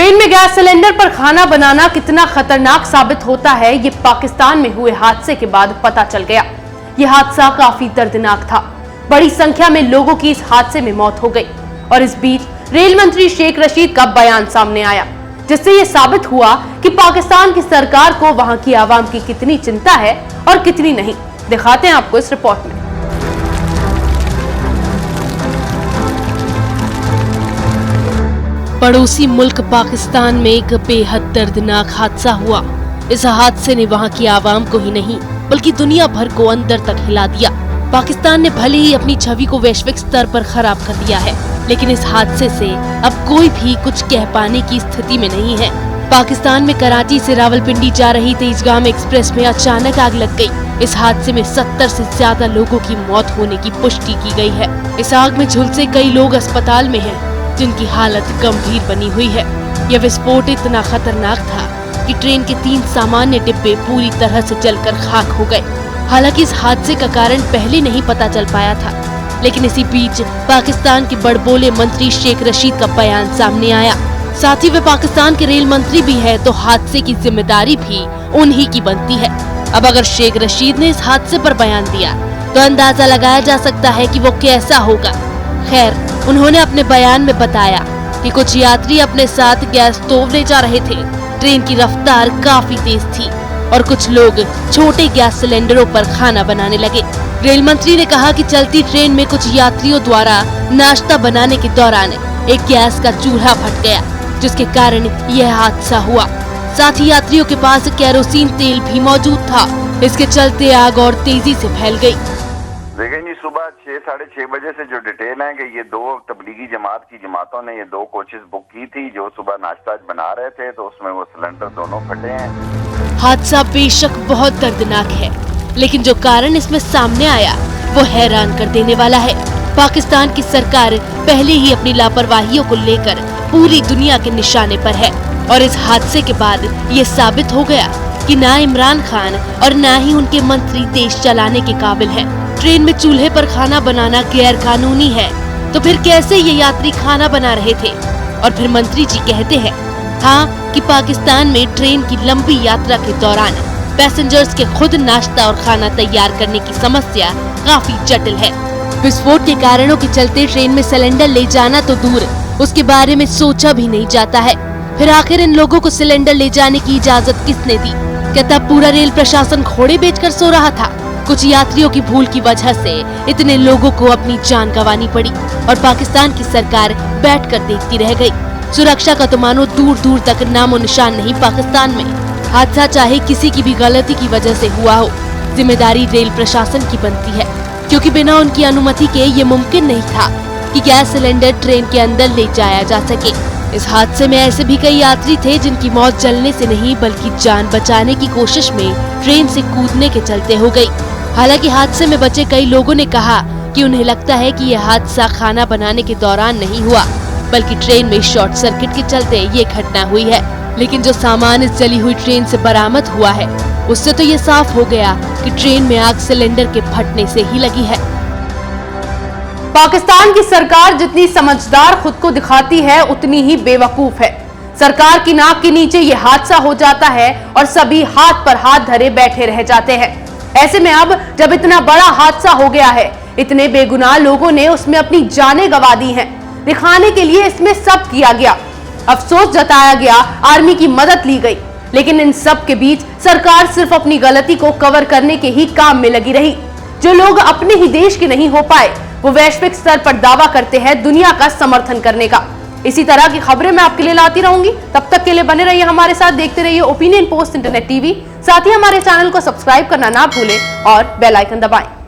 Train में gas cylinder पर खाना बनाना कितना खतरनाक साबित होता है, ये पाकिस्तान में हुए हादसे के बाद पता चल गया। ये हादसा काफी दर्दनाक था। बड़ी संख्या में लोगों की इस हादसे में मौत हो गई और इस बीच रेल मंत्री शेख रशीद का बयान सामने आया, जिससे ये साबित हुआ कि पाकिस्तान की सरकार को वहां की आवाम की कितनी चिंता है और कितनी नहीं। दिखाते हैं आपको इस रिपोर्ट में। पड़ोसी मुल्क पाकिस्तान में एक बेहद दर्दनाक हादसा हुआ। इस हादसे ने वहां की आवाम को ही नहीं बल्कि दुनिया भर को अंदर तक हिला दिया। पाकिस्तान ने भले ही अपनी छवि को वैश्विक स्तर पर खराब कर दिया है, लेकिन इस हादसे से अब कोई भी कुछ कह पाने की स्थिति में नहीं है। पाकिस्तान में कराची से रावलपिंडी जा रही तेजगाम एक्सप्रेस में अचानक आग लग गई। इस हादसे में 70 से ज्यादा लोगों की मौत होने की पुष्टि की गई है। इस आग में झुलसे कई लोग अस्पताल में हैं, जिनकी हालत गंभीर बनी हुई है। यह विस्फोट इतना खतरनाक था कि ट्रेन के 3 सामान्य डिब्बे पूरी तरह से जलकर खाक हो गए। हालांकि इस हादसे का कारण पहले नहीं पता चल पाया था, लेकिन इसी बीच पाकिस्तान के बड़बोले मंत्री शेख रशीद का बयान सामने आया। साथ ही वे पाकिस्तान के रेल मंत्री भी है, तो हादसे की जिम्मेदारी भी उन्हीं की बनती है। अब अगर शेख रशीद ने इस हादसे पर बयान दिया तो अंदाजा लगाया जा सकता है कि वो कैसा होगा। खैर, उन्होंने अपने बयान में बताया कि कुछ यात्री अपने साथ गैस स्टोव ले जा रहे थे। ट्रेन की रफ्तार काफी तेज थी और कुछ लोग छोटे गैस सिलेंडरों पर खाना बनाने लगे। रेल मंत्री ने कहा कि चलती ट्रेन में कुछ यात्रियों द्वारा नाश्ता बनाने के दौरान एक गैस का चूल्हा फट गया, जिसके कारण यह हादसा हुआ। साथ ही यात्रियों के पास केरोसिन तेल भी मौजूद था। इसके चलते आग और तेजी से फैल गई। देखिए जी, सुबह 6 साढ़े 6 बजे से जो डिटेल है कि ये 2 तबलीगी जमात की जमातों ने ये 2 कोचेस बुक की थी जो सुबह नाश्ता बना रहे थे, तो उसमें वो सिलेंडर दोनों फटे हैं। हादसा बेशक बहुत दर्दनाक है, लेकिन जो कारण इसमें सामने आया वो हैरान कर देने वाला है। पाकिस्तान की सरकार पहले ही अपनी लापरवाहियों को लेकर पूरी दुनिया के निशाने पर है और इस हादसे के बाद ये साबित हो गया कि ना इमरान खान और ना ही उनके मंत्री देश चलाने के काबिल है। ट्रेन में चूल्हे पर खाना बनाना गैर कानूनी है, तो फिर कैसे ये यात्री खाना बना रहे थे? और फिर मंत्री जी कहते हैं हाँ कि पाकिस्तान में ट्रेन की लंबी यात्रा के दौरान पैसेंजर्स के खुद नाश्ता और खाना तैयार करने की समस्या काफी जटिल है। विस्फोट के कारणों के चलते ट्रेन में सिलेंडर ले जाना तो दूर, उसके बारे में सोचा भी नहीं जाता है। फिर आखिर इन लोगों को सिलेंडर ले जाने की इजाजत किसने दी? क्या तब पूरा रेल प्रशासन घोड़े बेचकर सो रहा था? कुछ यात्रियों की भूल की वजह से इतने लोगों को अपनी जान गंवानी पड़ी और पाकिस्तान की सरकार बैठकर देखती रह गई। सुरक्षा का तो मानो दूर दूर तक नामो निशान नहीं पाकिस्तान में। हादसा चाहे किसी की भी गलती की वजह से हुआ हो, जिम्मेदारी रेल प्रशासन की बनती है, क्योंकि बिना उनकी अनुमति के ये मुमकिन नहीं था कि गैस सिलेंडर ट्रेन के अंदर ले जाया जा सके। इस हादसे में ऐसे भी कई यात्री थे जिनकी मौत जलने से नहीं बल्कि जान बचाने की कोशिश में ट्रेन से कूदने के चलते हो गई। हालांकि हादसे में बचे कई लोगों ने कहा कि उन्हें लगता है कि यह हादसा खाना बनाने के दौरान नहीं हुआ, बल्कि ट्रेन में शॉर्ट सर्किट के चलते ये घटना हुई है। लेकिन जो सामान इस जली हुई ट्रेन से बरामद हुआ है, उससे तो ये साफ हो गया कि ट्रेन में आग सिलेंडर के फटने से ही लगी है। पाकिस्तान की सरकार जितनी समझदार खुद को दिखाती है, उतनी ही बेवकूफ है। सरकार की नाक के नीचे ये हादसा हो जाता है और सभी हाथ पर हाथ धरे बैठे रह जाते हैं। ऐसे में अब जब इतना बड़ा हादसा हो गया है, इतने बेगुनाह लोगों ने उसमें अपनी जानें गंवा दी हैं, दिखाने के लिए इसमें सब किया गया, अफसोस जताया गया, आर्मी की मदद ली गई, लेकिन इन सब के बीच सरकार सिर्फ अपनी गलती को कवर करने के ही काम में लगी रही। जो लोग अपने ही देश के नहीं हो पाए, वो वैश्विक स्तर पर दावा करते हैं दुनिया का समर्थन करने का। इसी तरह की खबरें मैं आपके लिए लाती रहूंगी। तब तक के लिए बने रहिए हमारे साथ, देखते रहिए ओपिनियन पोस्ट इंटरनेट टीवी। साथ ही हमारे चैनल को सब्सक्राइब करना ना भूलें और बेल आइकन दबाएं।